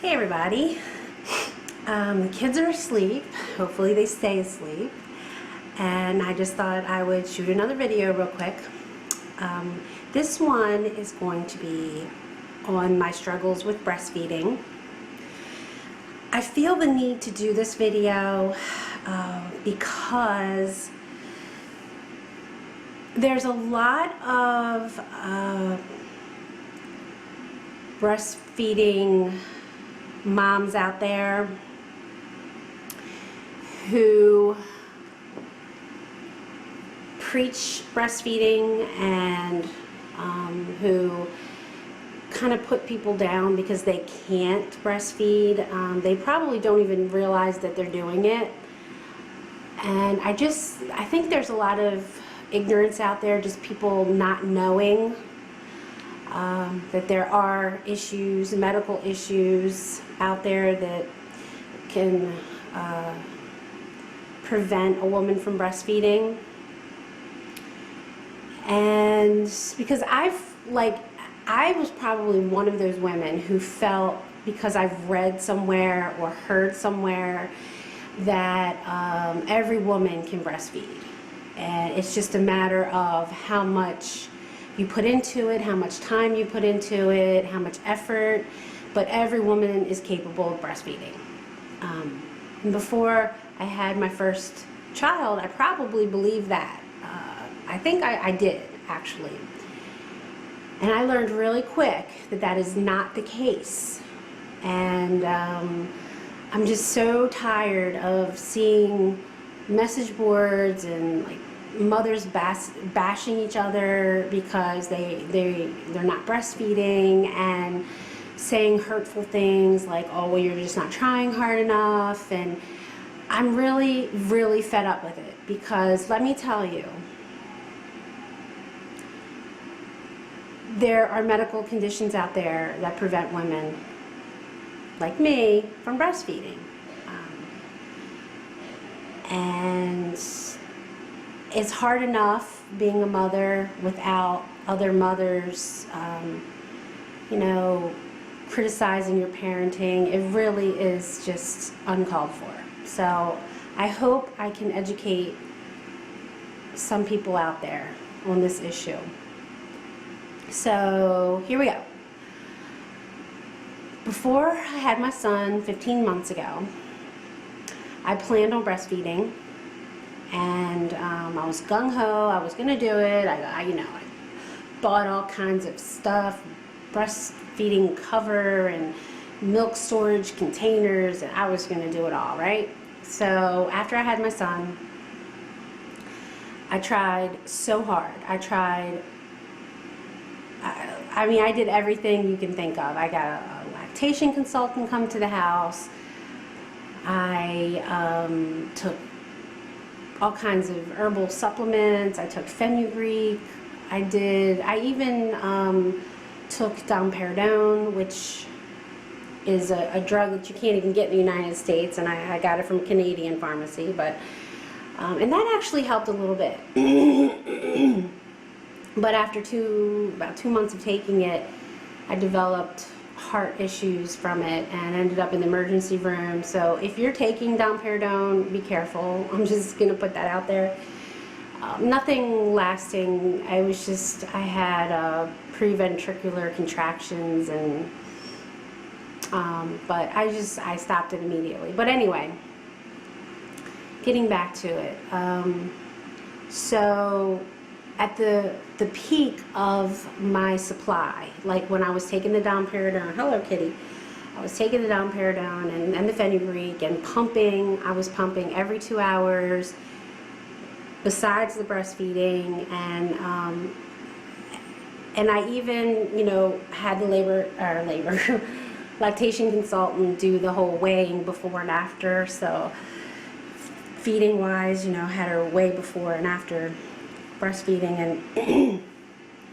Hey everybody, the kids are asleep. Hopefully they stay asleep, and I just thought I would shoot another video real quick. This one is going to be on my struggles with breastfeeding. I feel the need to do this video because there's a lot of breastfeeding moms out there who preach breastfeeding and who kind of put people down because they can't breastfeed. They probably don't even realize that they're doing it. And I think there's a lot of ignorance out there, just people not knowing that there are issues, medical issues out there that can prevent a woman from breastfeeding. And because I was probably one of those women who felt, because I've read somewhere or heard somewhere that every woman can breastfeed, and it's just a matter of how much you put into it, how much time you put into it, how much effort, but every woman is capable of breastfeeding. And before I had my first child, I probably believed that. I think I did, actually. And I learned really quick that that is not the case. And I'm just so tired of seeing message boards and like mothers bashing each other because they're not breastfeeding, and saying hurtful things like, oh, well, you're just not trying hard enough. And I'm really, really fed up with it, because let me tell you, there are medical conditions out there that prevent women like me from breastfeeding. And it's hard enough being a mother without other mothers, criticizing your parenting. It really is just uncalled for. So I hope I can educate some people out there on this issue. So here we go. Before I had my son 15 months ago, I planned on breastfeeding, and I was gung-ho. I was gonna do it. I bought all kinds of stuff, breastfeeding cover and milk storage containers, and I was gonna do it all, right? So after I had my son, I tried so hard. I did everything you can think of. I got a lactation consultant come to the house. I took all kinds of herbal supplements. I took fenugreek. I even took domperidone, which is a drug that you can't even get in the United States, and I got it from a Canadian pharmacy, but and that actually helped a little bit. But after about 2 months of taking it, I developed heart issues from it and ended up in the emergency room. So if you're taking domperidone, be careful. I'm just gonna put that out there. Nothing lasting. I had preventricular contractions, and but I stopped it immediately. But anyway, getting back to it. So at the peak of my supply, like when I was taking the domperidone, hello kitty, I was taking the domperidone and the fenugreek and pumping. I was pumping every 2 hours besides the breastfeeding, and I even had the lactation consultant do the whole weighing before and after. So feeding wise, had her weigh before and after breastfeeding, and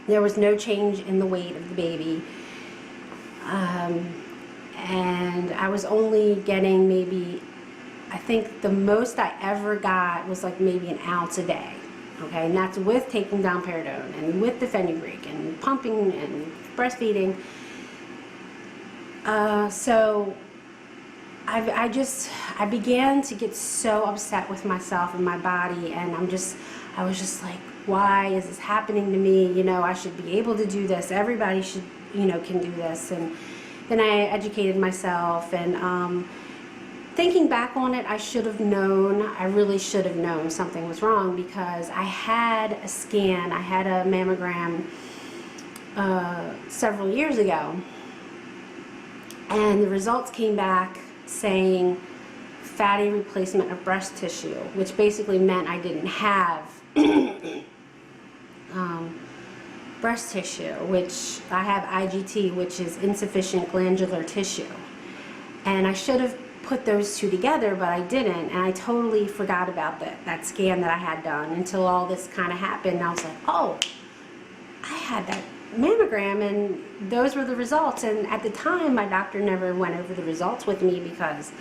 there was no change in the weight of the baby, and I was only getting maybe, I think the most I ever got was like maybe an ounce a day, okay, and that's with taking domperidone and with the fenugreek and pumping and breastfeeding. So I began to get so upset with myself and my body, and I was just like, why is this happening to me? You know, I should be able to do this. Everybody should, you know, can do this. And then I educated myself, and thinking back on it, I should have known, I really should have known something was wrong, because I had a scan, I had a mammogram several years ago, and the results came back saying fatty replacement of breast tissue, which basically meant I didn't have breast tissue, which I have IGT, which is insufficient glandular tissue. And I should have put those two together, but I didn't, and I totally forgot about that scan that I had done until all this kind of happened. And I was like, oh, I had that mammogram, and those were the results. And at the time, my doctor never went over the results with me, because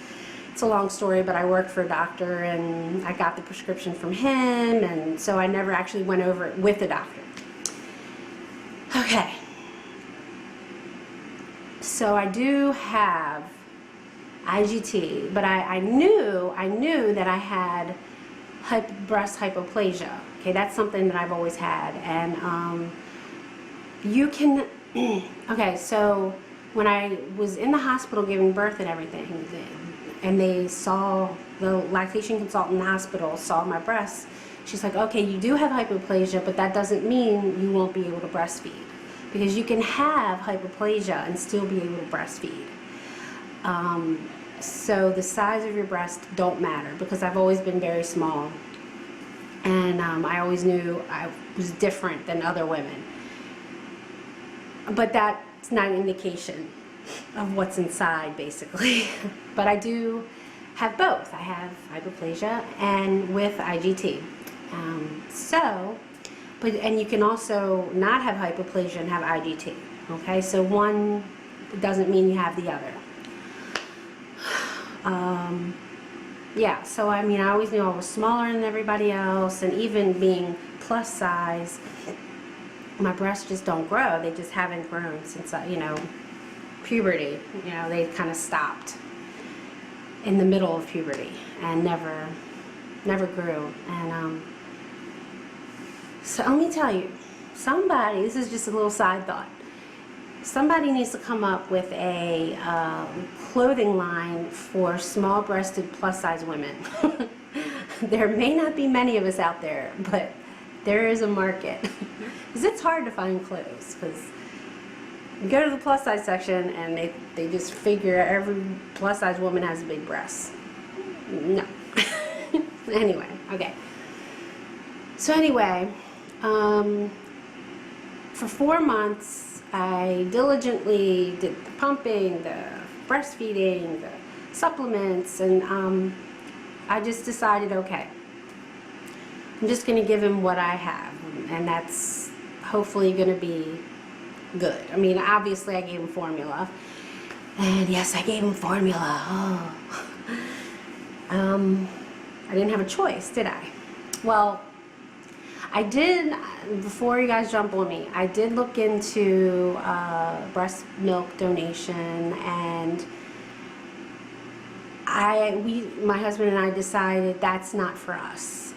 it's a long story, but I worked for a doctor and I got the prescription from him, and so I never actually went over it with the doctor. Okay, so I do have IGT, but I knew that I had breast hypoplasia. Okay, that's something that I've always had, and you can, okay, so when I was in the hospital giving birth and everything, and they saw, the lactation consultant in the hospital saw my breasts, she's like, okay, you do have hypoplasia, but that doesn't mean you won't be able to breastfeed, because you can have hypoplasia and still be able to breastfeed. So the size of your breast don't matter, because I've always been very small, and I always knew I was different than other women. But that's not an indication of what's inside, basically. But I do have both. I have hypoplasia and with IGT. And you can also not have hypoplasia and have IGT. Okay, so one doesn't mean you have the other. Yeah, so I mean, I always knew I was smaller than everybody else, and even being plus size, my breasts just don't grow. They just haven't grown since, you know, puberty. You know, they kind of stopped in the middle of puberty and never grew. And so let me tell you, somebody, this is just a little side thought, somebody needs to come up with a clothing line for small-breasted plus-size women. There may not be many of us out there, but there is a market. Because it's hard to find clothes, because you go to the plus-size section and they just figure every plus-size woman has big breasts. No. Anyway, okay. So anyway, for 4 months, I diligently did the pumping, the breastfeeding, the supplements, and I just decided, okay, I'm just going to give him what I have, and that's hopefully going to be good. I mean, obviously I gave him formula, and yes, I gave him formula. Oh. I didn't have a choice, did I? Well, I did, before you guys jump on me, I did look into breast milk donation, and my husband and I decided that's not for us.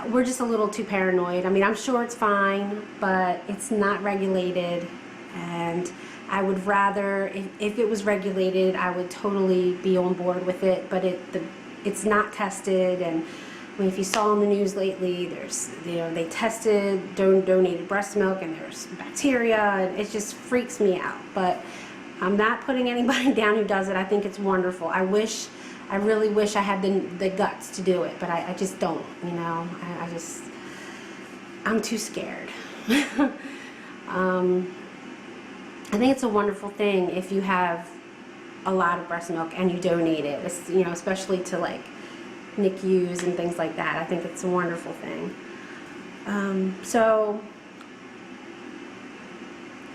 We're just a little too paranoid. I mean, I'm sure it's fine, but it's not regulated, and I would rather, if it was regulated, I would totally be on board with it, but it's not tested. And I mean, if you saw on the news lately, there's, you know, they tested donated breast milk, and there's bacteria, and it just freaks me out. But I'm not putting anybody down who does it. I think it's wonderful. I really wish I had the guts to do it, but I just don't, you know. I'm too scared. I think it's a wonderful thing if you have a lot of breast milk and you donate it, it's, you know, especially to like NICUs and things like that. I think it's a wonderful thing. So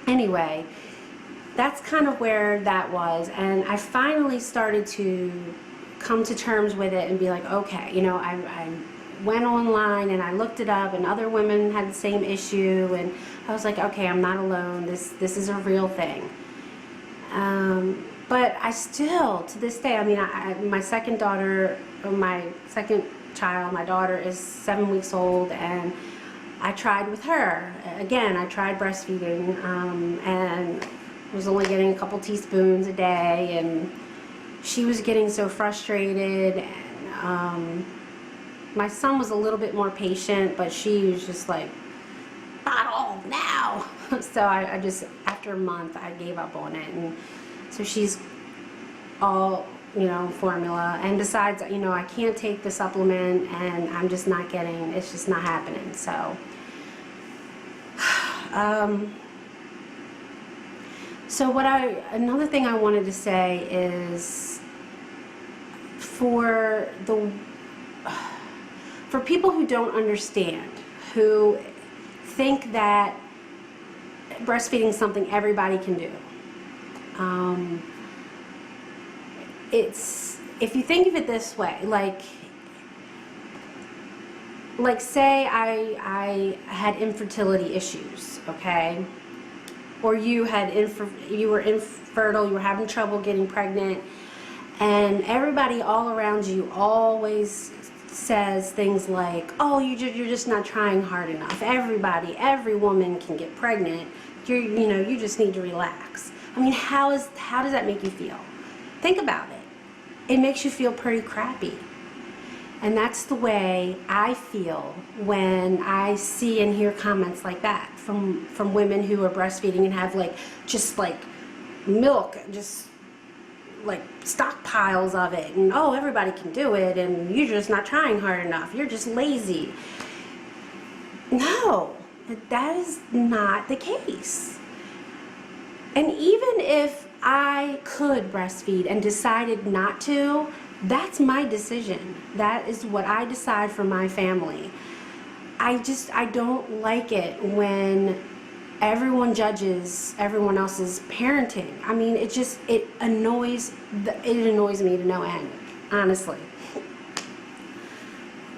anyway, that's kind of where that was, and I finally started to come to terms with it and be like, okay, you know, went online and I looked it up, and other women had the same issue, and I was like, okay, I'm not alone. This is a real thing. But I still, to this day, I mean, my second daughter, or my second child, my daughter is 7 weeks old, and I tried with her. Again, I tried breastfeeding, and was only getting a couple teaspoons a day, and she was getting so frustrated. And my son was a little bit more patient, but she was just like, bottle now. So I just, after a month, I gave up on it. And so she's all, formula. And besides, I can't take the supplement, and I'm just not getting, it's just not happening. So, another thing I wanted to say is for people who don't understand, who think that breastfeeding is something everybody can do. If you think of it this way, like say I had infertility issues, okay? Or you were infertile, you were having trouble getting pregnant, and everybody all around you always says things like, oh, you're just not trying hard enough. Every woman can get pregnant. You just need to relax. I mean, how does that make you feel? Think about it. It makes you feel pretty crappy. And that's the way I feel when I see and hear comments like that from women who are breastfeeding and have just milk, just like stockpiles of it, and oh, everybody can do it, and you're just not trying hard enough, you're just lazy. No, that is not the case. And even if I could breastfeed and decided not to, that's my decision. That is what I decide for my family. I don't like it when everyone judges everyone else's parenting. I mean, it annoys me to no end, honestly.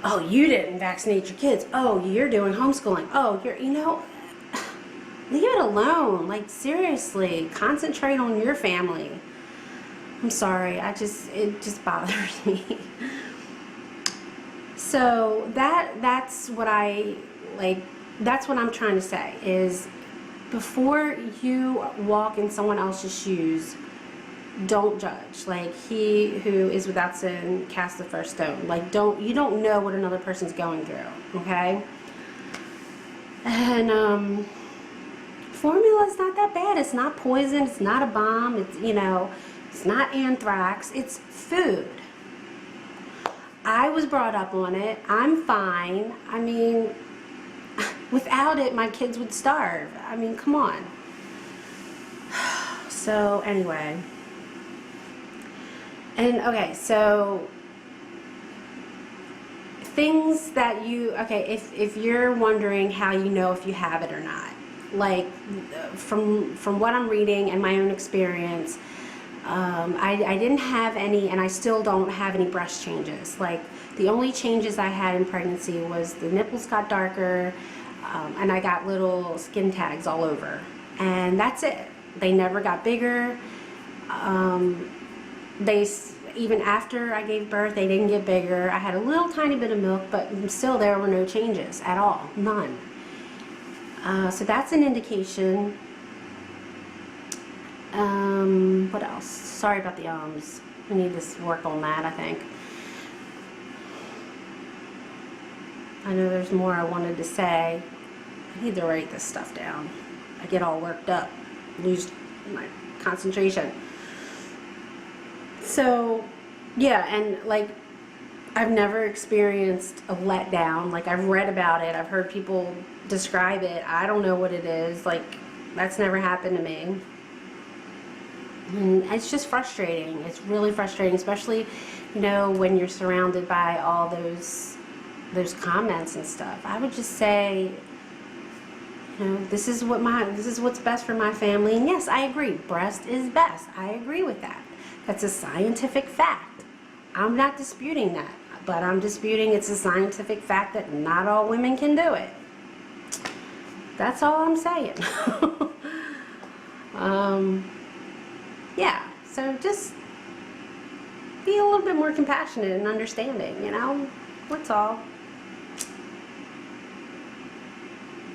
Oh, you didn't vaccinate your kids. Oh, you're doing homeschooling. Oh, leave it alone. Like, seriously, concentrate on your family. I'm sorry, it just bothers me. So that's what that's what I'm trying to say is, before you walk in someone else's shoes, don't judge. Like, he who is without sin cast the first stone. Like, you don't know what another person's going through, okay? And formula is not that bad. It's not poison. It's not a bomb. It's not anthrax. It's food. I was brought up on it. I'm fine. I mean, without it, my kids would starve. I mean, come on. So, anyway. And, okay, so things that if you're wondering how you know if you have it or not, like, from what I'm reading and my own experience, I didn't have any, and I still don't have any breast changes. Like, the only changes I had in pregnancy was the nipples got darker, and I got little skin tags all over, and that's it. They never got bigger. Even after I gave birth, they didn't get bigger. I had a little tiny bit of milk, but still there were no changes at all, none. So that's an indication. What else? Sorry about the ums. I need to work on that, I think. I know there's more I wanted to say. I need to write this stuff down. I get all worked up, lose my concentration. So, yeah, and I've never experienced a letdown. I've read about it, I've heard people describe it. I don't know what it is. That's never happened to me. And it's just frustrating. It's really frustrating, especially, when you're surrounded by all those comments and stuff. I would just say, this is what's best for my family. And yes, I agree. Breast is best. I agree with that. That's a scientific fact. I'm not disputing that. but I'm disputing it's a scientific fact that not all women can do it. That's all I'm saying. Yeah, so just be a little bit more compassionate and understanding, you know? That's all.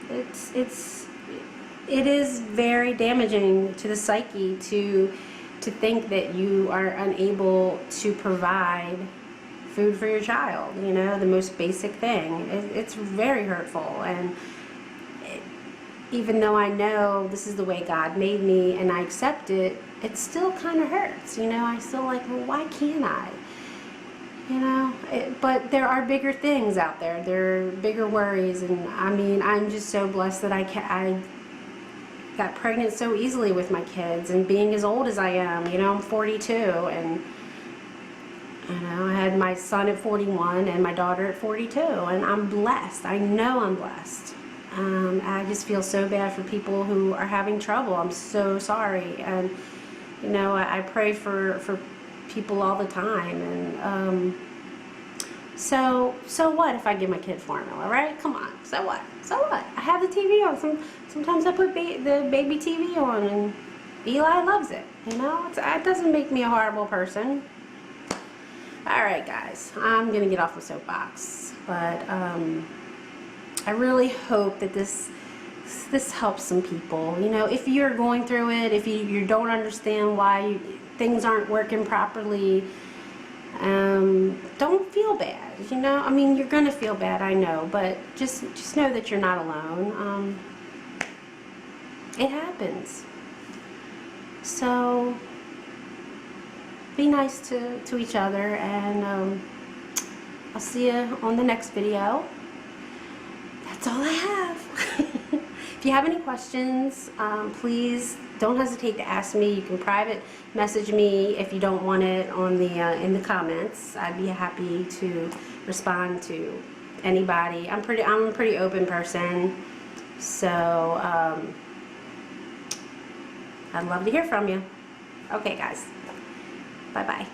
It is very damaging to the psyche to think that you are unable to provide food for your child, you know, the most basic thing. It's very hurtful, and even though I know this is the way God made me and I accept it, it still kind of hurts, you know. I still like, well, why can't I? You know, but there are bigger things out there. There are bigger worries, and I mean, I'm just so blessed that I got pregnant so easily with my kids, and being as old as I am, you know, I'm 42, and you know, I had my son at 41 and my daughter at 42, and I'm blessed. I know I'm blessed. I just feel so bad for people who are having trouble. I'm so sorry, and you know, I pray for people all the time, and so what if I give my kid formula, right? Come on, so what? I have the TV on. Sometimes I put the baby TV on, and Eli loves it. You know, it doesn't make me a horrible person. All right, guys, I'm gonna get off the soapbox, but I really hope that this helps some people. You know, if you're going through it, if you don't understand why things aren't working properly, don't feel bad. You know, I mean, you're gonna feel bad, I know, but just know that you're not alone. It happens. So be nice to each other, and I'll see you on the next video. That's all I have. If you have any questions, please don't hesitate to ask me. You can private message me if you don't want it on the in the comments. I'd be happy to respond to anybody. I'm a pretty open person, so I'd love to hear from you. Okay, guys. Bye-bye.